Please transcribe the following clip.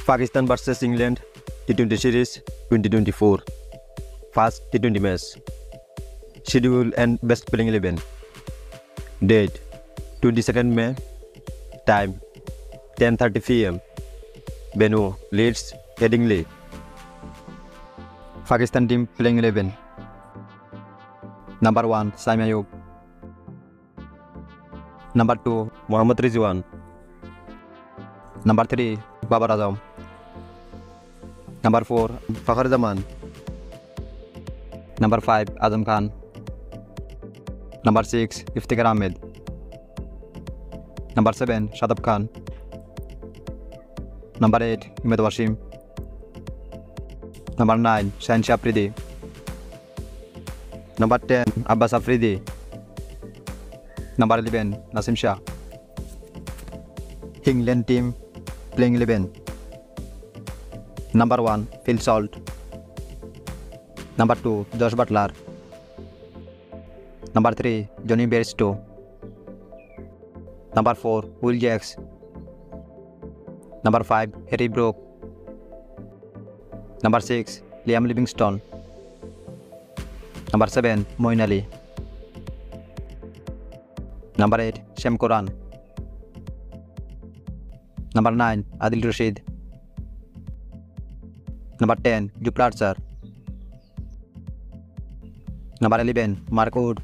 Pakistan vs England T20 Series 2024 First T20 match. Schedule and best playing 11. Date 22nd May. Time 10:30 p.m. Venue Leeds, Headingley. Pakistan team playing 11. Number 1 Saim Ayub. Number 2 Mohammad Rizwan. Number 3 Babar Azam. Number 4 Fakhar Zaman. Number 5 Azam Khan. Number 6 Iftikhar Ahmed. Number 7 Shadab Khan. Number 8 Ahmed Wasim. Number 9 Shahin Afridi. Number 10 Abbas Afridi. Number 11 Nasim Shah. England team playing 11. Number 1 Phil Salt. Number 2 Josh Butler. Number 3 Johnny Bairstow. Number 4 Will Jacks. Number 5 Harry Brook. Number 6 Liam Livingstone. Number 7 Moeen Ali. Number 8 Shem Quran. Number 9 Adil Rashid. Number 10 Jupla Archer. Number 11 Mark Wood.